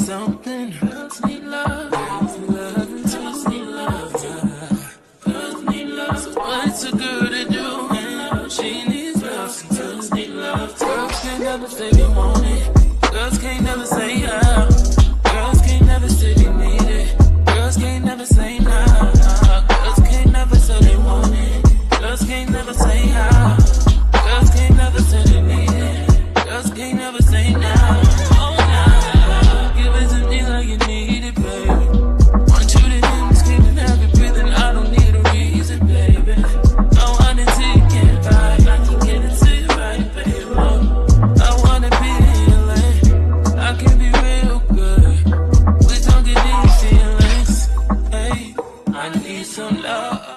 something. Girls need love. Girls need love. Girls need love. Girls need love. So what's a girl to do? She needs love. Some girls need love. Girls can't never say they want it. Girls can't never say how. Girls can't never say they need it. Girls can't never say nah. Girls can't never say they want it. Girls can't never say how. Girls can't never say they need it. Girls can't never say nah. Oh nah. Give it to me like you need it, baby. Want you to hear me screaming, have it breathing. I don't need a reason, baby. I want it till you can't fight. I can get it to you right, baby. I wanna be healing. I can be real good. We don't get these feelings. Hey, I need some love.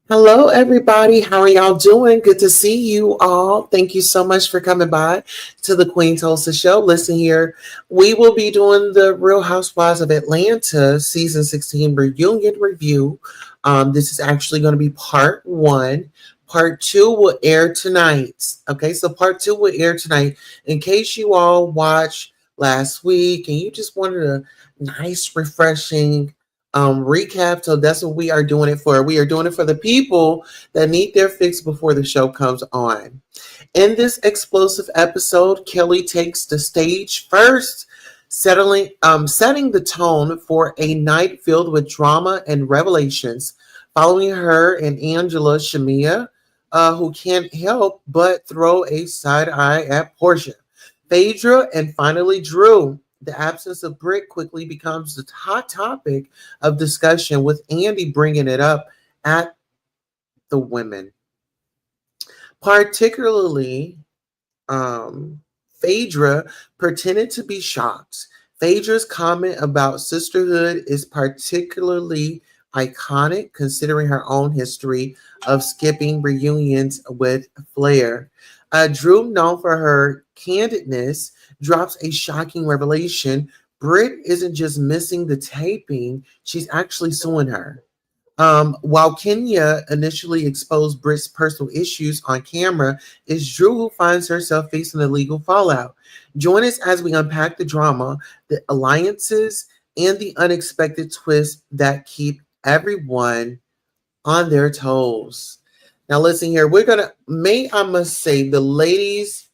Hello, everybody. How are y'all doing? Good to see you all. Thank you so much for coming by to the Queen Tulsa Show. Listen here, we will be doing the Real Housewives of Atlanta season 16 reunion review. This is actually going to be part one. Part two will air tonight. Okay, so part two will air tonight. In case you all watched last week and you just wanted a nice, refreshing recap. So that's what we are doing it for. We are doing it for the people that need their fix before the show comes on. In this explosive episode, Kelli takes the stage first, setting the tone for a night filled with drama and revelations. Following her and Angela Shamea, who can't help but throw a side eye at Porsha. Phaedra and finally Drew. The absence of Brit quickly becomes the hot topic of discussion, with Andy bringing it up at the women. Particularly, Phaedra pretended to be shocked. Phaedra's comment about sisterhood is particularly iconic considering her own history of skipping reunions with Flair. Drew, known for her candidness, drops a shocking revelation. Brit isn't just missing the taping, she's actually suing her. While Kenya initially exposed Brit's personal issues on camera, it's Drew who finds herself facing the legal fallout. Join us as we unpack the drama, the alliances, and the unexpected twists that keep everyone on their toes. Now, listen here. I must say, the ladies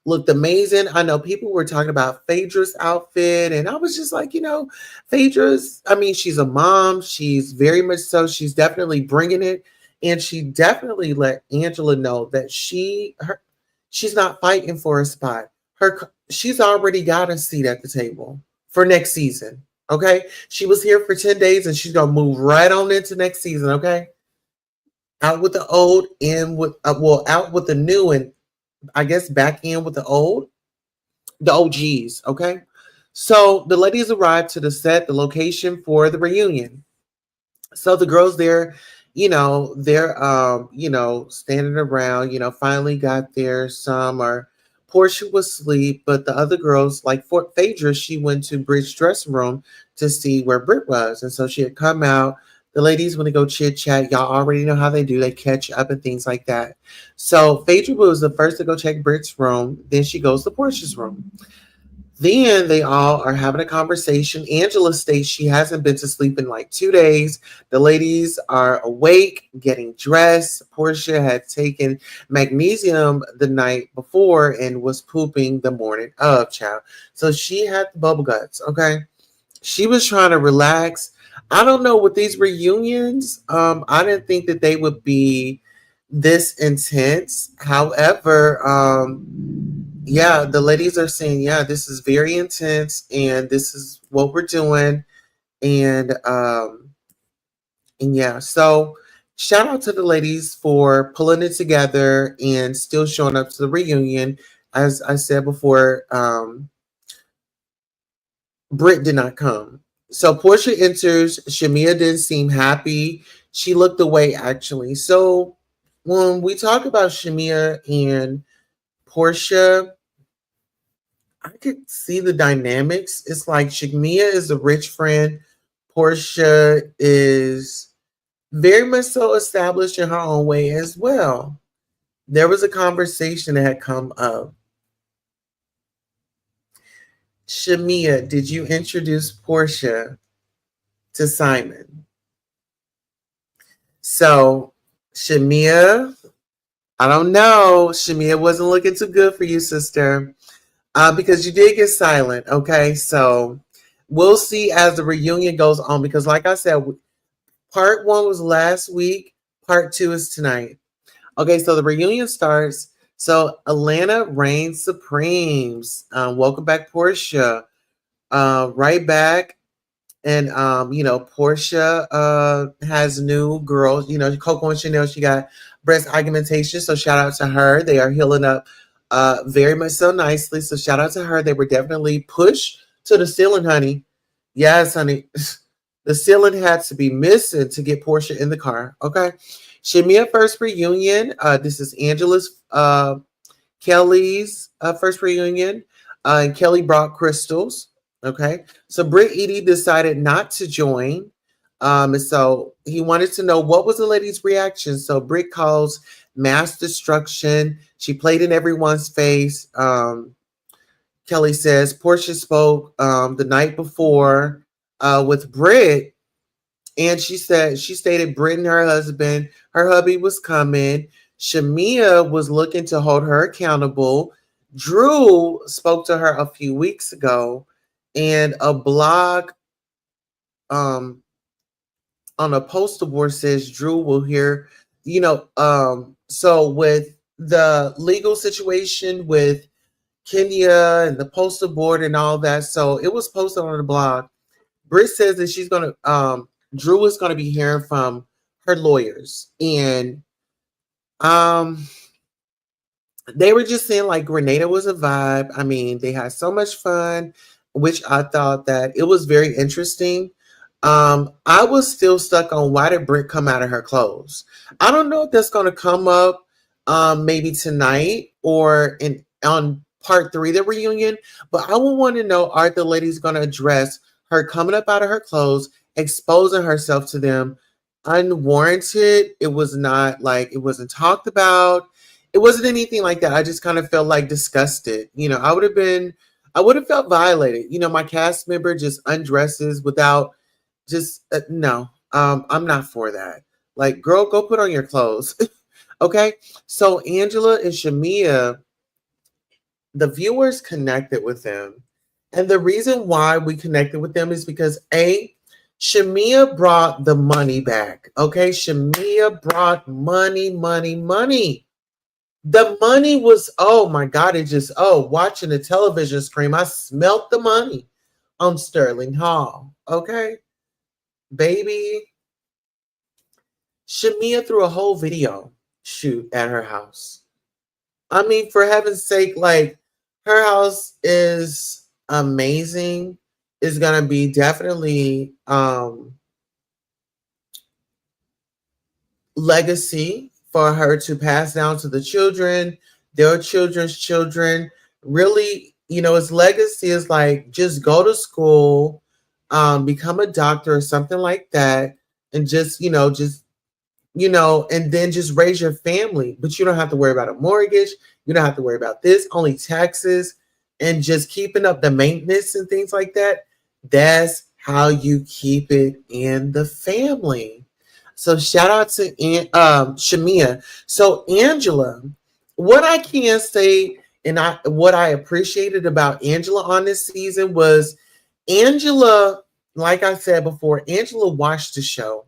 looked amazing. I know people were talking about Phaedra's outfit, and I was just like, she's a mom. She's very much so. She's definitely bringing it, and she definitely let Angela know that she's not fighting for a spot. She's already got a seat at the table for next season. Okay, she was here for 10 days, and she's gonna move right on into next season. Okay, out with the old, in with out with the new, and I guess back in with the OGs, okay? So the ladies arrived to the set, the location for the reunion. So the girls there, they're standing around, finally got there. Some are Porsha was asleep, but the other girls, like for Phaedra, she went to Brit's dressing room to see where Brit was. And so she had come out. The ladies, when they go chit chat, y'all already know how they do. They catch up and things like that. So Phaedra was the first to go check Brit's room. Then she goes to Porsha's room. Then they all are having a conversation. Angela states she hasn't been to sleep in like 2 days. The ladies are awake, getting dressed. Porsha had taken magnesium the night before and was pooping the morning of, child. So she had the bubble guts, okay? She was trying to relax. I don't know, with these reunions, I didn't think that they would be this intense. However, yeah, the ladies are saying, yeah, this is very intense and this is what we're doing. And yeah, so shout out to the ladies for pulling it together and still showing up to the reunion. As I said before, Brit did not come. So Porsha enters. Shamea didn't seem happy. She looked away, actually. So when we talk about Shamea and Porsha, I could see the dynamics. It's like Shamea is a rich friend. Porsha is very much so established in her own way as well. There was a conversation that had come up. Shamea, did you introduce Porsha to Simon? So, Shamea, I don't know. Shamea wasn't looking too good for you, sister, because you did get silent. Okay, so we'll see as the reunion goes on. Because, like I said, part one was last week. Part two is tonight. Okay, so the reunion starts. So Atlanta reigns supremes. Welcome back, Porsha. Right back. And Porsha has new girls. Coco and Chanel, she got breast augmentation. So shout out to her. They are healing up very much so nicely. So shout out to her. They were definitely pushed to the ceiling, honey. Yes, honey. The ceiling had to be missing to get Porsha in the car. Okay. Shamea first reunion. This is Angela's Kelly's first reunion. And Kelli brought crystals. Okay. So Brit Edie decided not to join. And so he wanted to know what was the lady's reaction. So Brit calls mass destruction. She played in everyone's face. Kelli says Porsha spoke the night before with Brit, and she stated Brit and her hubby was coming. Shamea was looking to hold her accountable. Drew spoke to her a few weeks ago, and a blog on a poster board says Drew will hear, so with the legal situation with Kenya and the poster board and all that. So it was posted on the blog. Brit says that she's going to, Drew is going to be hearing from her lawyers. And they were just saying like Grenada was a vibe. I mean, they had so much fun, which I thought that it was very interesting. I was still stuck on why did Brit come out of her clothes? I don't know if that's going to come up maybe tonight or on part 3 of the reunion, but I would want to know, are the ladies going to address her coming up out of her clothes, exposing herself to them unwarranted? It was not like, it wasn't talked about. It wasn't anything like that. I just kind of felt like disgusted. I would have felt violated. My cast member just undresses without just, no, I'm not for that. Like, girl, go put on your clothes. Okay. So Angela and Shamea, the viewers connected with them. And the reason why we connected with them is because Shamea brought the money back. Okay. Shamea brought money. The money was, oh my God, watching the television screen, I smelt the money on Sterling Hall. Okay. Baby. Shamea threw a whole video shoot at her house. I mean, for heaven's sake, like, her house is amazing. It's gonna be definitely legacy for her to pass down to the children, their children's children. Really, its legacy is like, just go to school, become a doctor or something like that, and and then just raise your family. But you don't have to worry about a mortgage. You don't have to worry about this, only taxes, and just keeping up the maintenance and things like that. That's how you keep it in the family. So shout out to Shamea. So Angela, what I can say, and what I appreciated about Angela on this season was Angela, like I said before, Angela watched the show.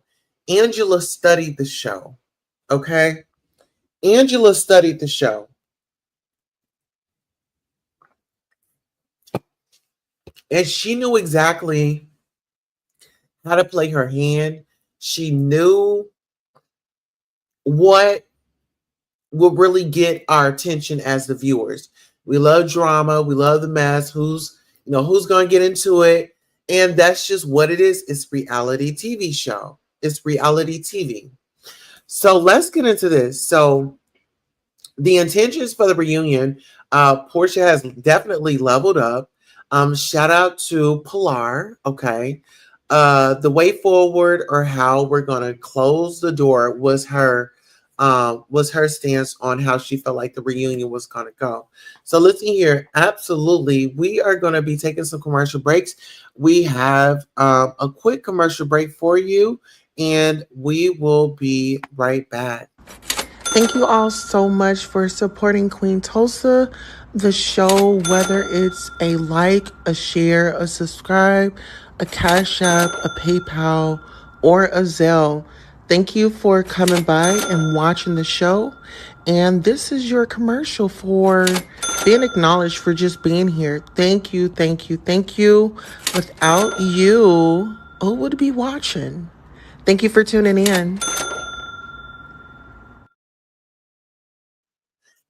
Angela studied the show. Okay. Angela studied the show. And she knew exactly how to play her hand. She knew what will really get our attention as the viewers. We love drama. We love the mess. Who's going to get into it? And that's just what it is. It's reality TV show. It's reality TV. So let's get into this. So The intentions for the reunion, Porsha has definitely leveled up. Shout out to Pilar. Okay. The way forward or how we're gonna close the door was her stance on how she felt like the reunion was gonna go. So listen here, absolutely. We are gonna be taking some commercial breaks. We have a quick commercial break for you, and we will be right back. Thank you all so much for supporting Queen Tulsa, the show, whether it's a like, a share, a subscribe, a Cash App, a PayPal, or a Zelle. Thank you for coming by and watching the show. And this is your commercial for being acknowledged for just being here. Thank you, thank you, thank you. Without you, who would be watching? Thank you for tuning in.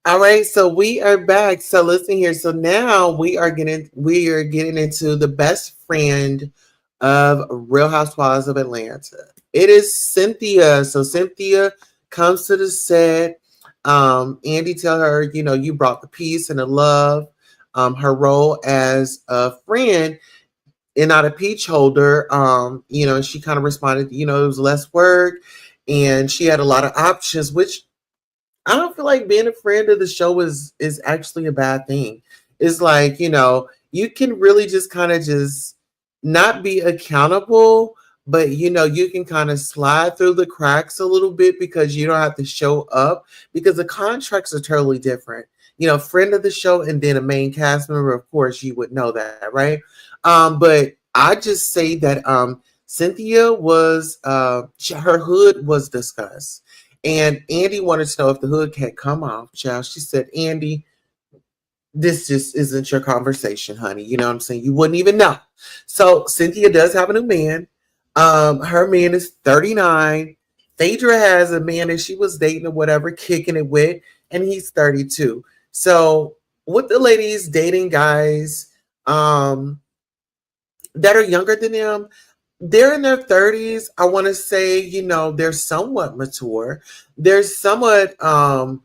All right, so we are back. So listen here. So now we are getting into the best friend of Real Housewives of Atlanta. It is Cynthia. So Cynthia comes to the set. Andy tell her, you brought the peace and the love. Her role as a friend and not a peach holder. She kind of responded, it was less work, and she had a lot of options, which I don't feel like being a friend of the show is actually a bad thing. It's like, you can really just kind of just not be accountable, but you can kind of slide through the cracks a little bit because you don't have to show up because the contracts are totally different. Friend of the show and then a main cast member, of course, you would know that, right? But I just say that Cynthia was her hood was discussed. And Andy wanted to know if the hood had come off, child. She said, Andy, this just isn't your conversation, honey. You know what I'm saying? You wouldn't even know. So Cynthia does have a new man. Her man is 39. Phaedra has a man that she was dating or whatever, kicking it with, and he's 32. So with the ladies dating guys that are younger than them, they're in their 30s. I want to say, they're somewhat mature. They're somewhat I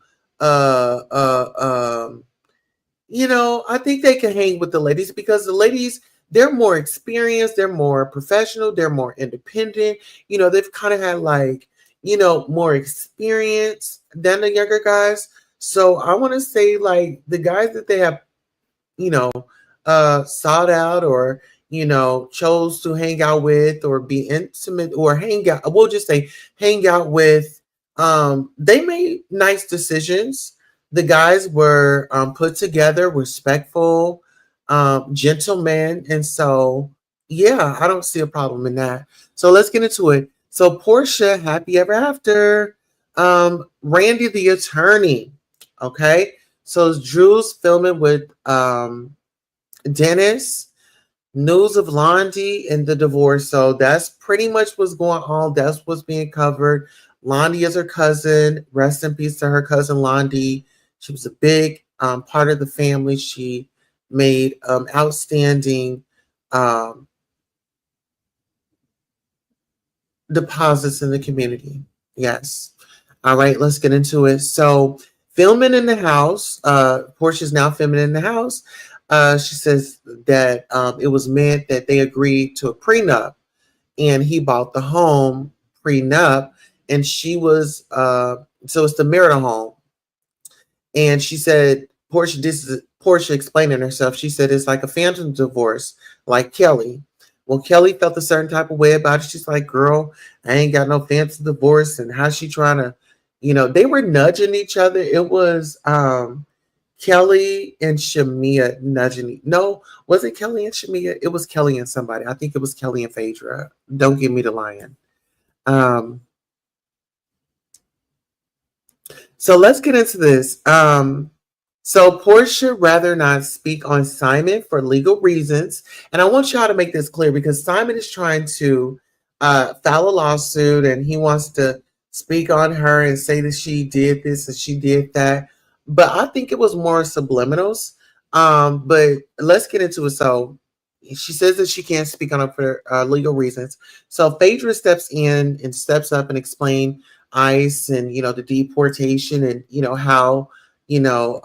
think they can hang with the ladies because the ladies, they're more experienced, they're more professional, they're more independent. They've kind of had like, more experience than the younger guys. So I want to say like the guys that they have, you know, sought out or chose to hang out with or be intimate or hang out. We'll just say hang out with. They made nice decisions. The guys were put together, respectful, gentlemen, and so yeah, I don't see a problem in that. So let's get into it. So Porsha, happy ever after. Randy the attorney. Okay, so Drew's filming with Dennis, news of Londi and the divorce. So that's pretty much what's going on. That's what's being covered. Londi is her cousin. Rest in peace to her cousin Londi. She was a big part of the family. She made outstanding deposits in the community. Yes. All right, let's get into it. So filming in the house. Portia's now filming in the house. She says that it was meant that they agreed to a prenup and he bought the home prenup and she was so it's the marital home. And she said this is Porsha explaining herself. She said it's like a phantom divorce, like Kelli. Well, Kelli felt a certain type of way about it. She's like, girl, I ain't got no phantom divorce. And how she trying to, they were nudging each other. It was Kelli and Shamea nudging. No, was it Kelli and Shamea? It was Kelli and somebody. I think it was Kelli and Phaedra. Don't give me the lion. So let's get into this. So Porsha rather not speak on Simon for legal reasons. And I want y'all to make this clear because Simon is trying to file a lawsuit and he wants to speak on her and say that she did this and she did that. But I think it was more subliminals. But let's get into it. So she says that she can't speak on it for legal reasons. So Phaedra steps in and steps up and explain ICE and the deportation and how you know,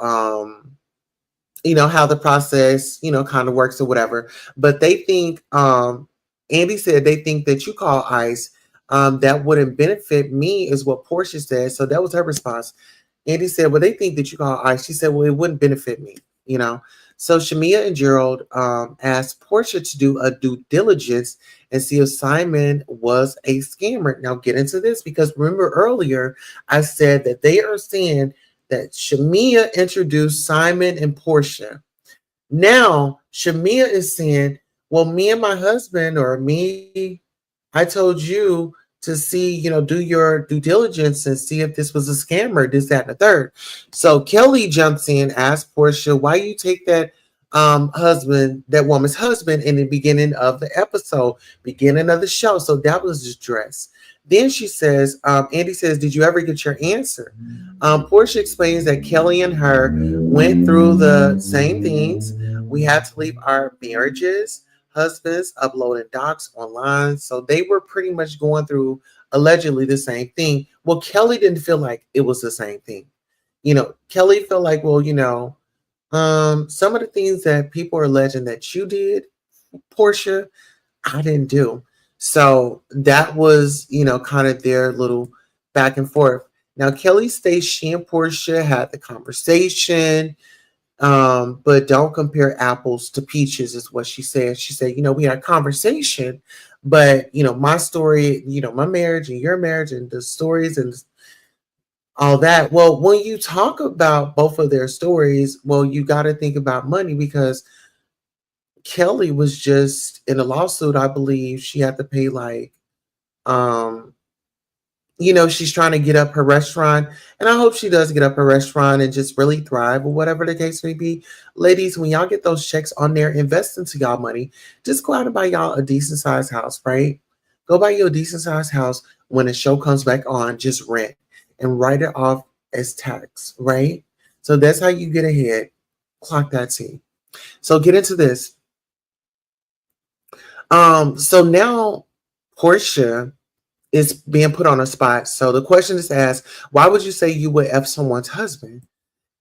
how the process, kind of works or whatever. But they think, Andy said they think that you call ICE. That wouldn't benefit me, is what Porsha said. So that was her response. Andy said, well, they think that you call ICE. She said, well, it wouldn't benefit me, you know. So Shamea and Gerald asked Porsha to do a due diligence and see if Simon was a scammer. Now get into this, because remember earlier I said that they are saying that Shamea introduced Simon and Porsha. Now Shamea is saying, well, me and my husband, or me, I told you to see, do your due diligence and see if this was a scammer, this, that, and the third. So Kelli jumps in, asks Porsha, why you take that that woman's husband in the beginning of the episode, beginning of the show? So that was just dress. Then she says, Andy says, did you ever get your answer? Porsha explains that Kelli and her went through the same things. We had to leave our marriages, husbands, uploading docs online. So they were pretty much going through allegedly the same thing. Well, Kelli didn't feel like it was the same thing. Kelli felt like, well, some of the things that people are alleging that you did, Porsha, I didn't do. So that was, kind of their little back and forth. Now, Kelli states she and Porsha had the conversation, but don't compare apples to peaches, is what she said. She said, we had a conversation, but, my story, my marriage and your marriage and the stories and all that. Well, when you talk about both of their stories, well, you got to think about money, because Kelli was just in a lawsuit. I believe she had to pay like, she's trying to get up her restaurant, and I hope she does get up her restaurant and just really thrive, or whatever the case may be. Ladies, when y'all get those checks on there, invest into y'all money. Just go out and buy y'all a decent sized house, right? Go buy you a decent sized house. When the show comes back on, just rent and write it off as tax, right? So that's how you get ahead. Clock that T. So get into this. So now Porsha is being put on a spot. So the question is asked, why would you say you would F someone's husband?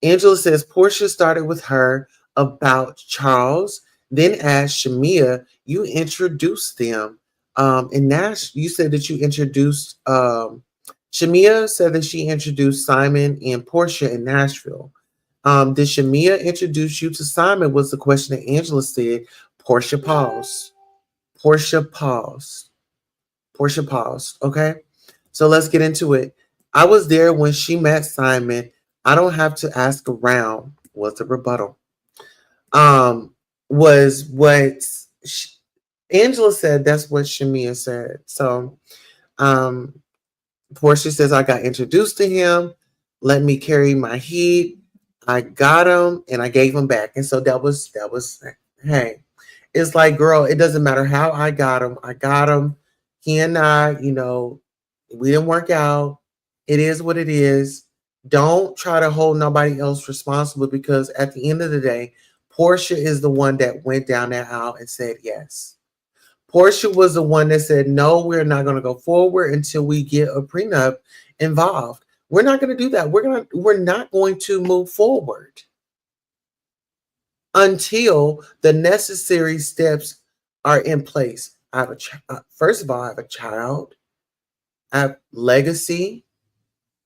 Angela says Porsha started with her about Charles, then asked Shamea, you introduced them. And Nash, you said that you introduced, Shamea said that she introduced Simon and Porsha in Nashville. Did Shamea introduce you to Simon, was the question that Angela said. Porsha paused. Porsha paused. Porsha paused. Okay. So let's get into it. I was there when she met Simon. I don't have to ask around, was the rebuttal. Was what Angela said. That's what Shamea said. So Porsha says, I got introduced to him. Let me carry my heat. I got him and I gave him back. And so that was, hey, it's like, girl, it doesn't matter how I got him. I got him. He and I, we didn't work out. It is what it is. Don't try to hold nobody else responsible, because at the end of the day, Porsha is the one that went down that aisle and said yes. Porsha was the one that said, no, we're not going to go forward until we get a prenup involved. We're not going to do that. We're not going to move forward until the necessary steps are in place. I have first of all, I have a child. I have legacy.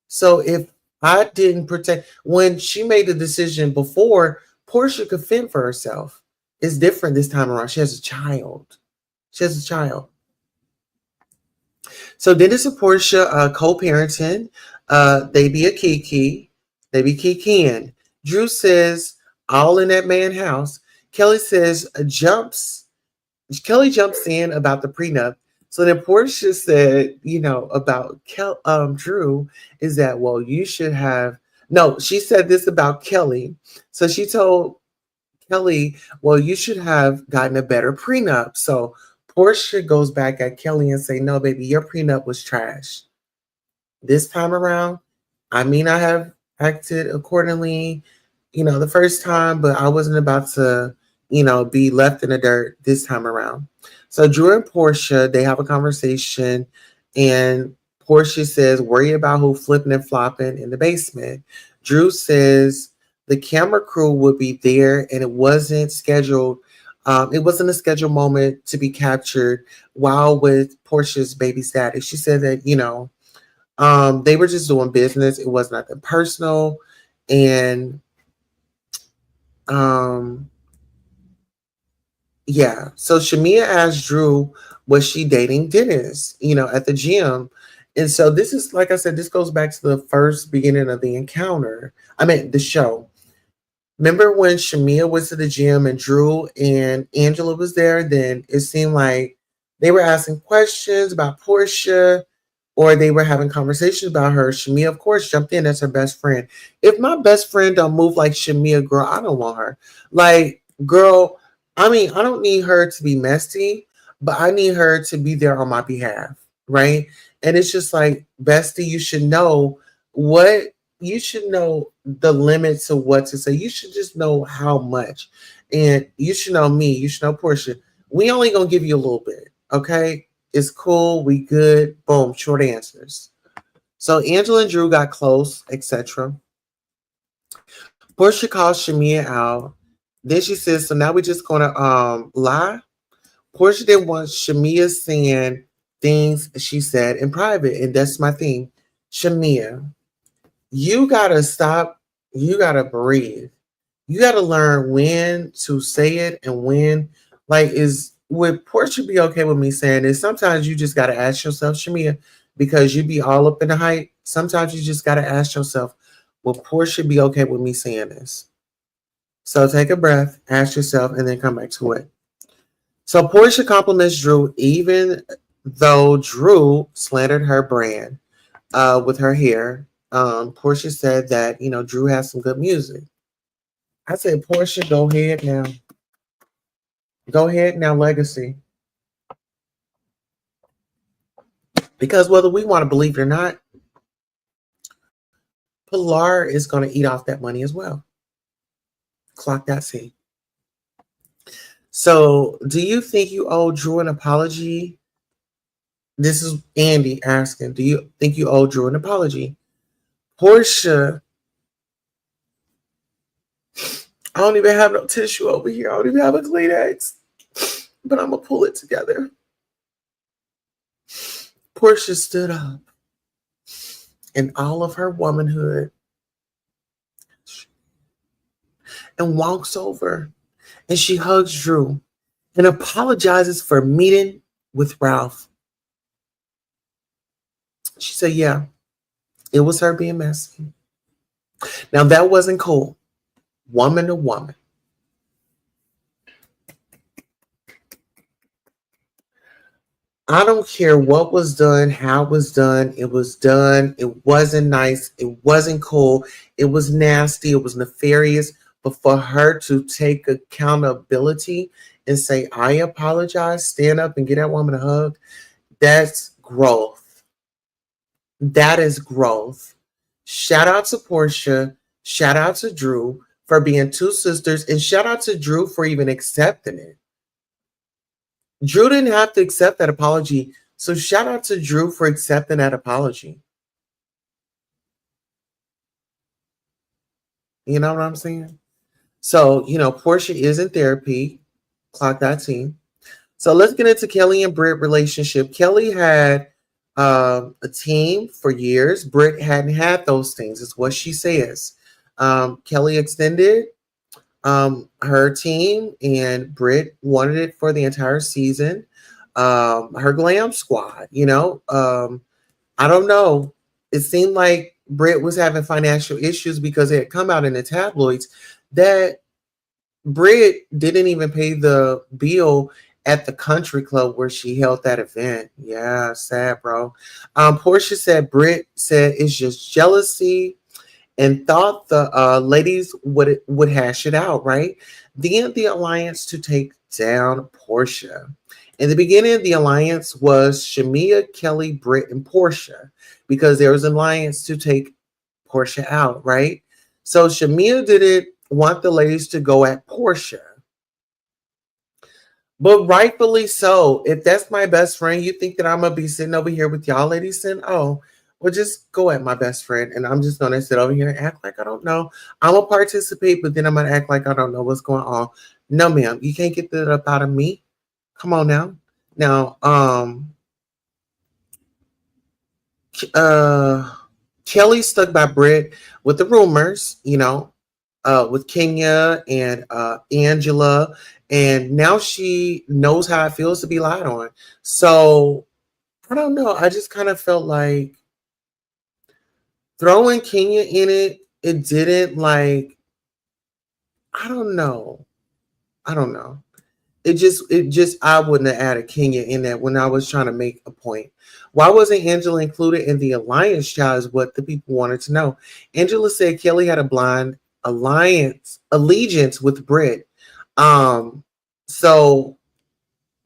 So if I didn't protect, when she made the decision before, Porsha could fend for herself. It's different this time around. She has a child. So Dennis and Porsha co-parenting. They be a kiki. They be kikiing. Drew says, all in that man house. Kelli says, Kelli jumps in about the prenup. So then Porsha said, about Drew is that, well, you should have, no, she said this about Kelli. So she told Kelli, well, you should have gotten a better prenup. So Porsha goes back at Kelli and say, no, baby, your prenup was trash. This time around, I mean, I have acted accordingly, the first time, but I wasn't about to, be left in the dirt this time around. So Drew and Porsha, they have a conversation, and Porsha says, worry about who flipping and flopping in the basement. Drew says the camera crew would be there and it wasn't scheduled. It wasn't a scheduled moment to be captured while with Portia's baby status. She said that, they were just doing business. It was nothing personal. And um, yeah. So Shamea asked Drew, was she dating Dennis, at the gym? And so this is, like I said, this goes back to the first beginning of the encounter. I mean, the show. Remember when Shamea was to the gym and Drew and Angela was there? Then it seemed like they were asking questions about Porsha or they were having conversations about her. Shamea, of course, jumped in as her best friend. If my best friend don't move like Shamea, girl, I don't want her. Like, girl, I mean, I don't need her to be messy, but I need her to be there on my behalf, right? And it's just like, bestie, what you should know the limits of what to say. You should just know how much. And you should know me. You should know Portia. We only gonna give you a little bit. Okay. It's cool. We good. Boom. Short answers. So Angela and Drew got close, etc. Portia calls Shamea out. Then she says, so now we're just gonna lie. Portia didn't want Shamea saying things she said in private. And that's my thing. Shamea, you gotta stop. You gotta breathe. You gotta learn when to say it and when, like, would Portia be okay with me saying this? Sometimes you just gotta ask yourself, Shamea, because you be all up in the hype. Sometimes you just gotta ask yourself, will Portia be okay with me saying this? So take a breath, ask yourself, and then come back to it. So Portia compliments Drew, even though Drew slandered her brand with her hair. Portia said that, Drew has some good music. I said, Portia, go ahead now. Go ahead now, legacy. Because whether we want to believe it or not, Pilar is going to eat off that money as well. Clock that C. So, do you think you owe Drew an apology? This is Andy asking, do you think you owe Drew an apology? Portia, I don't even have no tissue over here. I don't even have a Kleenex. But I'm going to pull it together. Portia stood up in all of her womanhood and walks over and she hugs Drew and apologizes for meeting with Ralph. She said, yeah, it was her being messy. Now, that wasn't cool. Woman to woman. I don't care what was done, how it was done. It was done. It wasn't nice. It wasn't cool. It was nasty. It was nefarious. But for her to take accountability and say, I apologize, stand up and get that woman a hug, that's growth. That is growth. Shout out to Portia. Shout out to Drew for being two sisters. And shout out to Drew for even accepting it. Drew didn't have to accept that apology. So shout out to Drew for accepting that apology. You know what I'm saying? So, Portia is in therapy. Clock that team. So let's get into Kelli and Brit relationship. Kelli had a team for years. Brit hadn't had those things, is what she says. Kelli extended her team, and Brit wanted it for the entire season. Her glam squad, I don't know. It seemed like Brit was having financial issues because it had come out in the tabloids that Brit didn't even pay the bill at the country club where she held that event. Yeah, sad, bro. Portia said Brit said it's just jealousy and thought the ladies would hash it out, right? Then the alliance to take down Portia. In the beginning, the alliance was Shamea, Kelli, Brit, and Portia because there was an alliance to take Portia out, right? So Shamea didn't want the ladies to go at Portia. But rightfully so. If that's my best friend, you think that I'm going to be sitting over here with y'all ladies saying, oh, Well, just go at my best friend, and I'm just gonna sit over here and act like I don't know. I'm gonna participate, but then I'm gonna act like I don't know what's going on. No, ma'am, you can't get that up out of me. Come on now. Now, uh, Kelly stuck by Brit with the rumors, with Kenya and Angela, and now she knows how it feels to be lied on. So I don't know. I just kind of felt like throwing Kenya in it. It didn't like. I don't know. I don't know. It just I wouldn't have added Kenya in that when I was trying to make a point. Why wasn't Angela included in the alliance child is what the people wanted to know. Angela said Kelly had a blind allegiance with Brit. Um so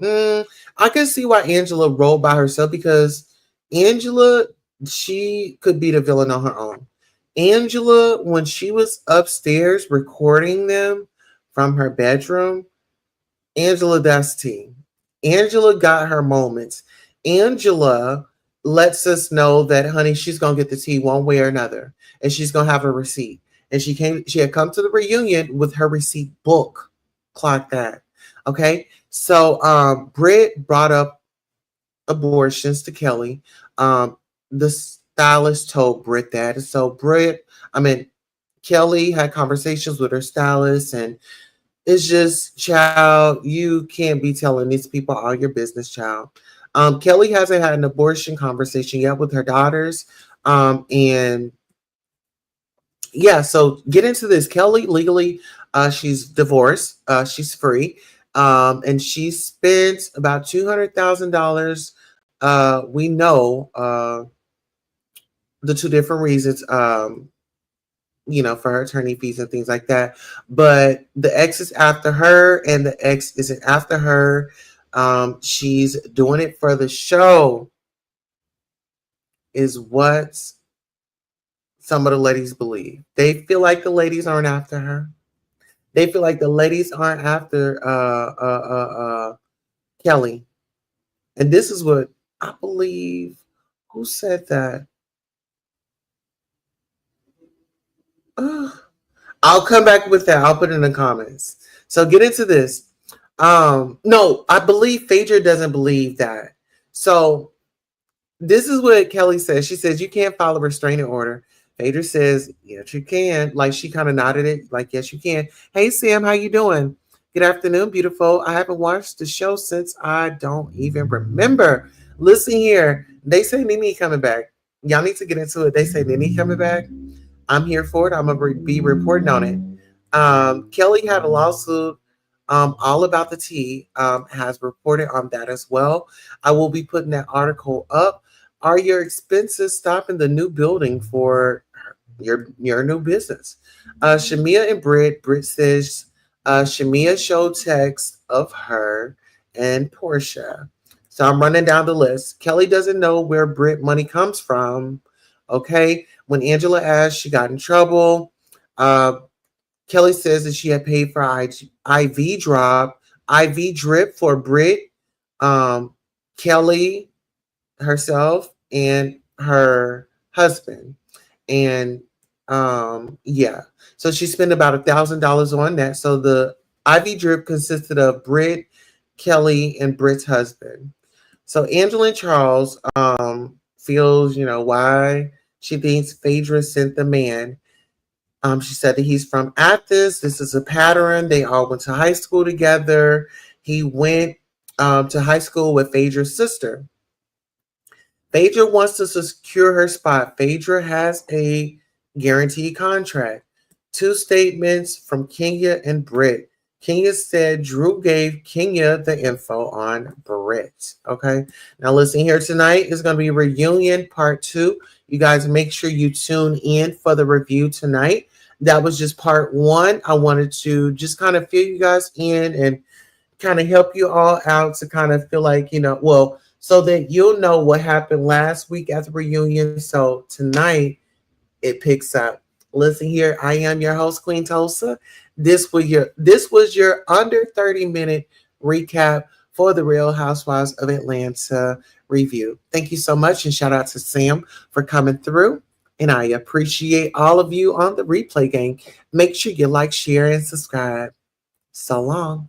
I can see why Angela rolled by herself because Angela, she could be the villain on her own. Angela, when she was upstairs recording them from her bedroom, Angela, that's tea. Angela got her moments. Angela lets us know that, honey, she's gonna get the tea one way or another, and she's gonna have a receipt. And she had come to the reunion with her receipt book. Clock that. Okay. So Britt brought up abortions to Kelly. The stylist told Britt that. So Kelly had conversations with her stylist, and it's just, child, you can't be telling these people all your business, child. Kelly hasn't had an abortion conversation yet with her daughters. And yeah, so get into this. Kelly legally, she's divorced. She's free. And she spent about $200,000. We know the two different reasons. For her attorney fees and things like that. But the ex is after her, and the ex isn't after her. She's doing it for the show, is what some of the ladies believe. They feel like the ladies aren't after her. They feel like the ladies aren't after Kelly. And this is what I believe. Who said that? I'll come back with that. I'll put it in the comments. So get into this. No, I believe Phaedra doesn't believe that. So this is what Kelly says. She says you can't file a restraining order. Phaedra says, yes, you can. Like, she kind of nodded it, like, yes, you can. Hey, Sam, how you doing? Good afternoon, beautiful. I haven't watched the show since I don't even remember. Listen here. They say Nene coming back. Y'all need to get into it. They say Nene coming back. I'm here for it. I'm going to be reporting on it. Kelly had a lawsuit all about the tea, has reported on that as well. I will be putting that article up. Are your expenses stopping the new building for your new business? Shamea and Brit says Shamea showed text of her and Porsha. So I'm running down the list. Kelly doesn't know where Brit money comes from. Okay. When Angela asked, she got in trouble. Kelly says that she had paid for IV drip for Brit, Kelly herself, and her husband. And yeah, so she spent about $1,000 on that. So the IV drip consisted of Brit, Kelly, and Brit's husband. So Angela and Charles feels, why she thinks Phaedra sent the man. She said that he's from Athens. This is a pattern. They all went to high school together. He went to high school with Phaedra's sister. Phaedra wants to secure her spot. Phaedra has a guaranteed contract. Two statements from Kenya and Brit. Kenya said Drew gave Kenya the info on Brit. Okay. Now listen here. Tonight is going to be reunion part 2. You guys make sure you tune in for the review tonight. That was just part 1. I wanted to just kind of fill you guys in and kind of help you all out to kind of feel like, so that you'll know what happened last week at the reunion. So tonight it picks up. Listen here, I am your host, Queen Tulsa. This was your under 30-minute recap for the Real Housewives of Atlanta review. Thank you so much, and shout out to Sam for coming through. And I appreciate all of you on the replay gang. Make sure you like, share, and subscribe. So long.